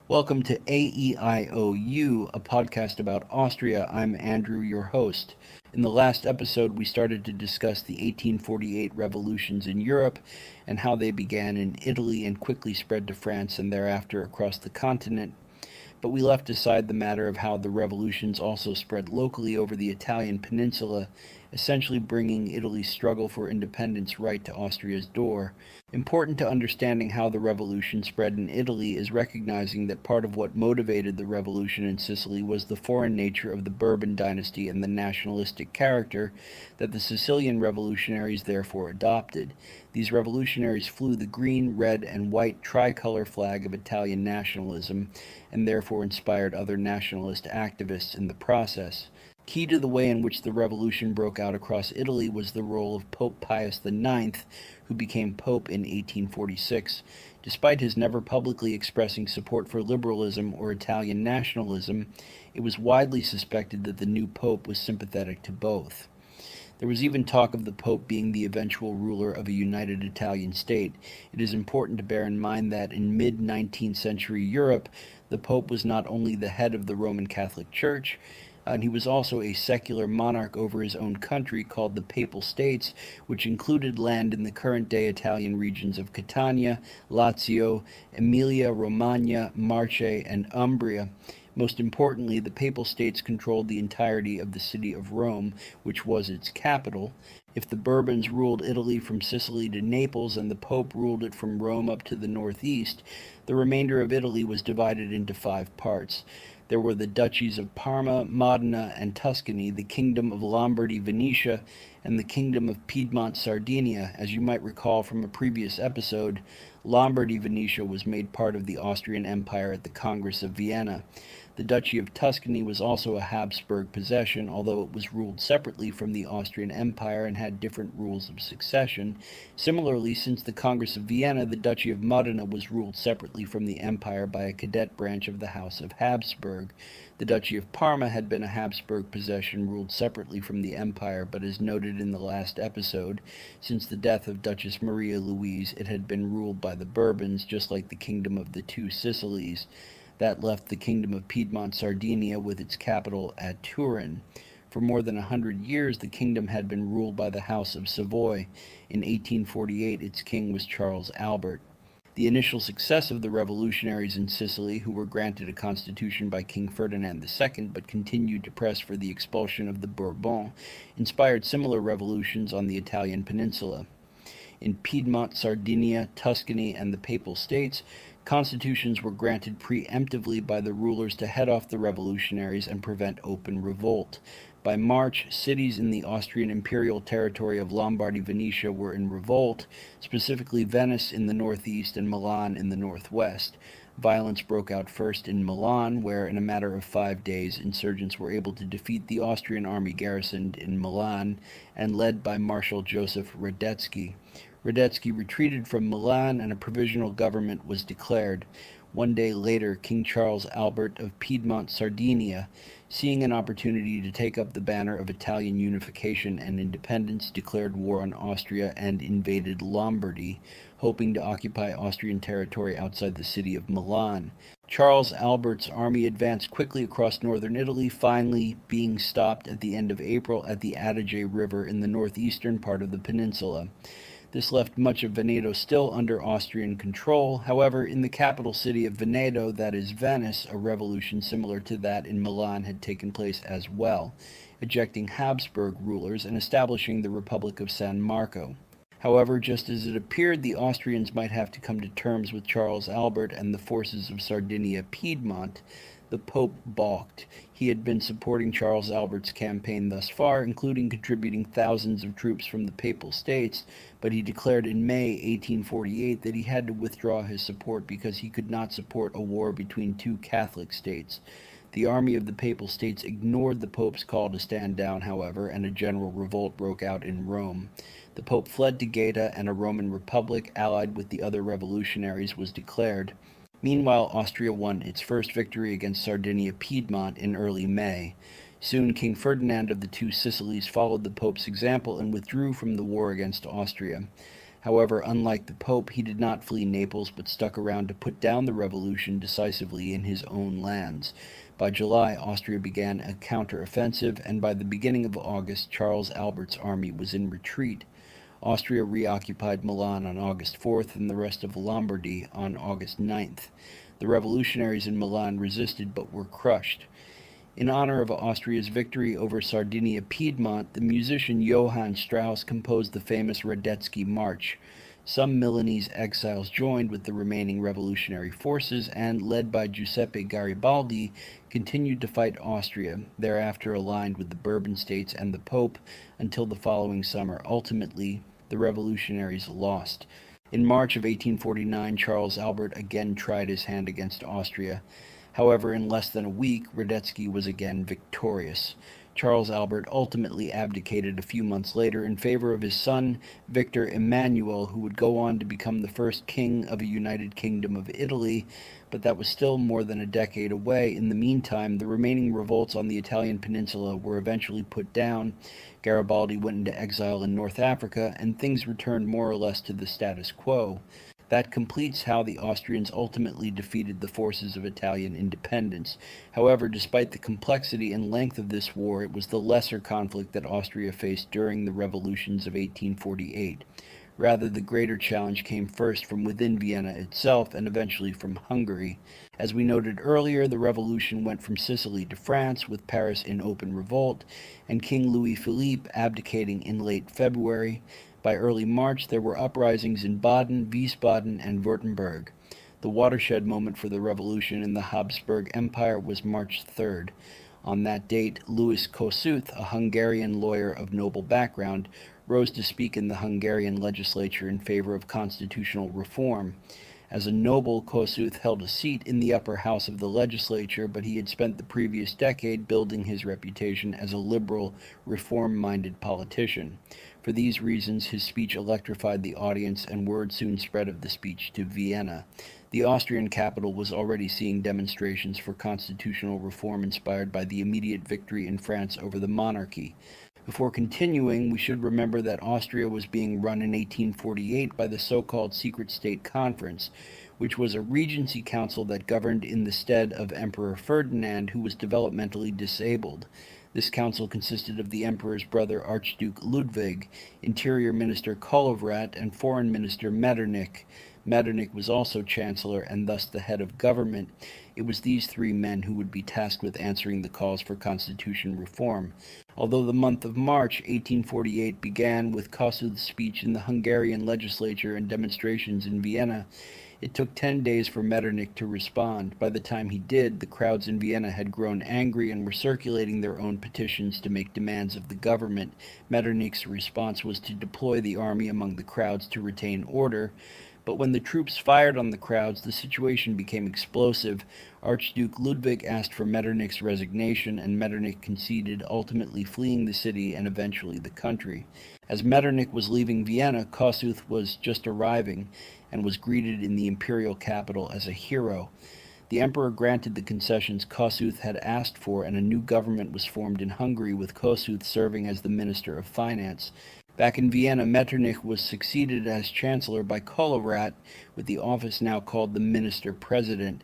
Welcome to AEIOU, a podcast about Austria. I'm Andrew, your host. In the last episode, we started to discuss the 1848 revolutions in Europe and how they began in Italy and quickly spread to France and thereafter across the continent. But we left aside the matter of how the revolutions also spread locally over the Italian peninsula, essentially bringing Italy's struggle for independence right to Austria's door. Important to understanding how the revolution spread in Italy is recognizing that part of what motivated the revolution in Sicily was the foreign nature of the Bourbon dynasty and the nationalistic character that the Sicilian revolutionaries therefore adopted. These revolutionaries flew the green, red, and white tricolor flag of Italian nationalism and therefore inspired other nationalist activists in the process. Key to the way in which the revolution broke out across Italy was the role of Pope Pius IX, who became Pope in 1846. Despite his never publicly expressing support for liberalism or Italian nationalism, it was widely suspected that the new Pope was sympathetic to both. There was even talk of the Pope being the eventual ruler of a united Italian state. It is important to bear in mind that in mid-19th century Europe, the Pope was not only the head of the Roman Catholic Church, and he was also a secular monarch over his own country called the Papal States, which included land in the current-day Italian regions of Catania, Lazio, Emilia-Romagna, Marche, and Umbria. Most importantly, the Papal States controlled the entirety of the city of Rome, which was its capital. If the Bourbons ruled Italy from Sicily to Naples and the Pope ruled it from Rome up to the northeast, the remainder of Italy was divided into 5 parts. There were the duchies of Parma, Modena, and Tuscany, the kingdom of Lombardy, Venetia, and the kingdom of Piedmont, Sardinia. As you might recall from a previous episode, Lombardy, Venetia was made part of the Austrian Empire at the Congress of Vienna. The Duchy of Tuscany was also a Habsburg possession, although it was ruled separately from the Austrian Empire and had different rules of succession. Similarly, since the Congress of Vienna, the Duchy of Modena was ruled separately from the empire by a cadet branch of the House of Habsburg. The Duchy of Parma had been a Habsburg possession ruled separately from the empire, but as noted in the last episode, since the death of Duchess Maria Louise, it had been ruled by the Bourbons, just like the Kingdom of the Two Sicilies. That left the Kingdom of Piedmont, Sardinia, with its capital at Turin. For more than 100 years, the kingdom had been ruled by the House of Savoy. In 1848, its king was Charles Albert. The initial success of the revolutionaries in Sicily, who were granted a constitution by King Ferdinand II but continued to press for the expulsion of the Bourbons, inspired similar revolutions on the Italian peninsula. In Piedmont, Sardinia, Tuscany, and the Papal States, constitutions were granted preemptively by the rulers to head off the revolutionaries and prevent open revolt. By March, cities in the Austrian imperial territory of Lombardy, Venetia were in revolt, specifically Venice in the northeast and Milan in the northwest. Violence broke out first in Milan, where in a matter of 5 days, insurgents were able to defeat the Austrian army garrisoned in Milan and led by Marshal Joseph Radetzky. Radetzky retreated from Milan and a provisional government was declared. 1 day later, King Charles Albert of Piedmont, Sardinia, seeing an opportunity to take up the banner of Italian unification and independence, declared war on Austria and invaded Lombardy, hoping to occupy Austrian territory outside the city of Milan. Charles Albert's army advanced quickly across northern Italy, finally being stopped at the end of April at the Adige River in the northeastern part of the peninsula. This left much of Veneto still under Austrian control. However, in the capital city of Veneto, that is Venice, a revolution similar to that in Milan had taken place as well, ejecting Habsburg rulers and establishing the Republic of San Marco. However, just as it appeared the Austrians might have to come to terms with Charles Albert and the forces of Sardinia-Piedmont, the Pope balked. He had been supporting Charles Albert's campaign thus far, including contributing thousands of troops from the Papal States, but he declared in May 1848 that he had to withdraw his support because he could not support a war between 2 Catholic states. The army of the Papal States ignored the Pope's call to stand down, however, and a general revolt broke out in Rome. The Pope fled to Gaeta, and a Roman Republic, allied with the other revolutionaries, was declared. Meanwhile, Austria won its first victory against Sardinia-Piedmont in early May. Soon King Ferdinand of the Two Sicilies followed the Pope's example and withdrew from the war against Austria. However, unlike the Pope, he did not flee Naples but stuck around to put down the revolution decisively in his own lands. By July, Austria began a counter-offensive, and by the beginning of August, Charles Albert's army was in retreat. Austria reoccupied Milan on August 4th and the rest of Lombardy on August 9th. The revolutionaries in Milan resisted but were crushed. In honor of Austria's victory over Sardinia-Piedmont, the musician Johann Strauss composed the famous Radetzky March. Some Milanese exiles joined with the remaining revolutionary forces and, led by Giuseppe Garibaldi, continued to fight Austria, thereafter aligned with the Bourbon states and the Pope until the following summer. Ultimately, the revolutionaries lost. In March of 1849, Charles Albert again tried his hand against Austria. However, in less than a week, Radetzky was again victorious. Charles Albert ultimately abdicated a few months later in favor of his son, Victor Emmanuel, who would go on to become the first king of a United Kingdom of Italy, but that was still more than a decade away. In the meantime, the remaining revolts on the Italian peninsula were eventually put down. Garibaldi went into exile in North Africa, and things returned more or less to the status quo. That completes how the Austrians ultimately defeated the forces of Italian independence. However, despite the complexity and length of this war, it was the lesser conflict that Austria faced during the revolutions of 1848. Rather, the greater challenge came first from within Vienna itself and eventually from Hungary. As we noted earlier, the revolution went from Sicily to France, with Paris in open revolt, and King Louis-Philippe abdicating in late February. By early March, there were uprisings in Baden, Wiesbaden, and Württemberg. The watershed moment for the revolution in the Habsburg Empire was March 3rd. On that date, Louis Kossuth, a Hungarian lawyer of noble background, rose to speak in the Hungarian legislature in favor of constitutional reform. As a noble, Kossuth held a seat in the upper house of the legislature, but he had spent the previous decade building his reputation as a liberal, reform-minded politician. For these reasons, his speech electrified the audience, and word soon spread of the speech to Vienna. The Austrian capital was already seeing demonstrations for constitutional reform inspired by the immediate victory in France over the monarchy. Before continuing, we should remember that Austria was being run in 1848 by the so-called Secret State Conference, which was a regency council that governed in the stead of Emperor Ferdinand, who was developmentally disabled. This council consisted of the emperor's brother Archduke Ludwig, Interior Minister Kolowrat, and Foreign Minister Metternich. Metternich was also chancellor and thus the head of government. It was these three men who would be tasked with answering the calls for constitution reform. Although the month of March 1848 began with Kossuth's speech in the Hungarian legislature and demonstrations in Vienna, it took 10 days for Metternich to respond. By the time he did, the crowds in Vienna had grown angry and were circulating their own petitions to make demands of the government. Metternich's response was to deploy the army among the crowds to retain order. But when the troops fired on the crowds, the situation became explosive. Archduke Ludwig asked for Metternich's resignation, and Metternich conceded, ultimately fleeing the city and eventually the country. As Metternich was leaving Vienna, Kossuth was just arriving and was greeted in the imperial capital as a hero. The emperor granted the concessions Kossuth had asked for, and a new government was formed in Hungary, with Kossuth serving as the Minister of Finance. Back in Vienna, Metternich was succeeded as chancellor by Kolowrat, with the office now called the Minister-President.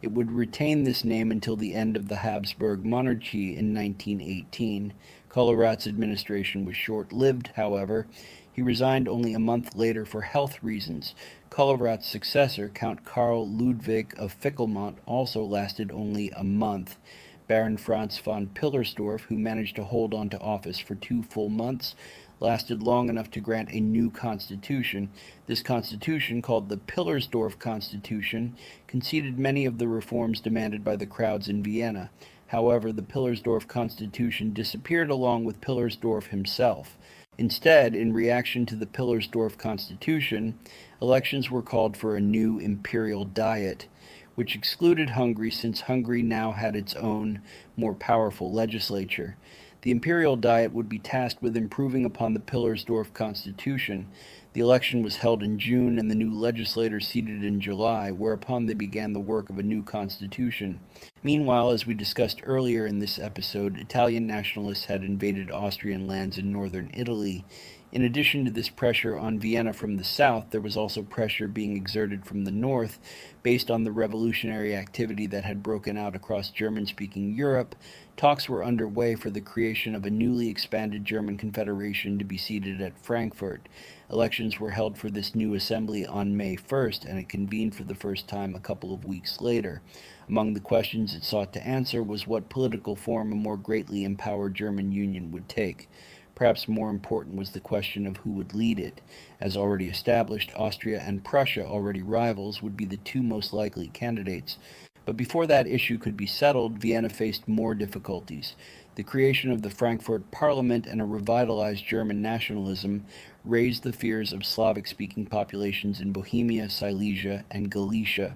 It would retain this name until the end of the Habsburg monarchy in 1918. Kolowrat's administration was short-lived, however. He resigned only a month later for health reasons. Kolowrat's successor, Count Karl Ludwig of Fickelmont, also lasted only a month. Baron Franz von Pillersdorf, who managed to hold on to office for 2 full months, lasted long enough to grant a new constitution. This constitution, called the Pillersdorf Constitution, conceded many of the reforms demanded by the crowds in Vienna. However, the Pillersdorf Constitution disappeared along with Pillersdorf himself. Instead, in reaction to the Pillersdorf Constitution, elections were called for a new imperial diet, which excluded Hungary since Hungary now had its own, more powerful legislature. The imperial diet would be tasked with improving upon the Pillersdorf Constitution. The election was held in June and the new legislators seated in July, whereupon they began the work of a new constitution. Meanwhile, as we discussed earlier in this episode, Italian nationalists had invaded Austrian lands in northern Italy. In addition to this pressure on Vienna from the south, there was also pressure being exerted from the north based on the revolutionary activity that had broken out across German-speaking Europe. Talks were underway for the creation of a newly expanded German confederation to be seated at Frankfurt. Elections were held for this new assembly on May 1st, and it convened for the first time a couple of weeks later. Among the questions it sought to answer was what political form a more greatly empowered German Union would take. Perhaps more important was the question of who would lead it. As already established, Austria and Prussia, already rivals, would be the two most likely candidates. But before that issue could be settled, Vienna faced more difficulties. The creation of the Frankfurt Parliament and a revitalized German nationalism raised the fears of Slavic-speaking populations in Bohemia, Silesia, and Galicia.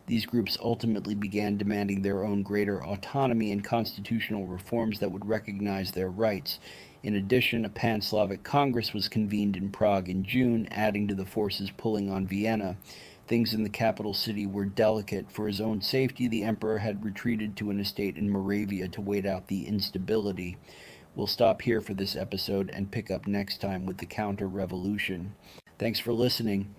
These groups ultimately began demanding their own greater autonomy and constitutional reforms that would recognize their rights. In addition, a pan-Slavic Congress was convened in Prague in June, adding to the forces pulling on Vienna. Things in the capital city were delicate. For his own safety, the emperor had retreated to an estate in Moravia to wait out the instability. We'll stop here for this episode and pick up next time with the counter-revolution. Thanks for listening.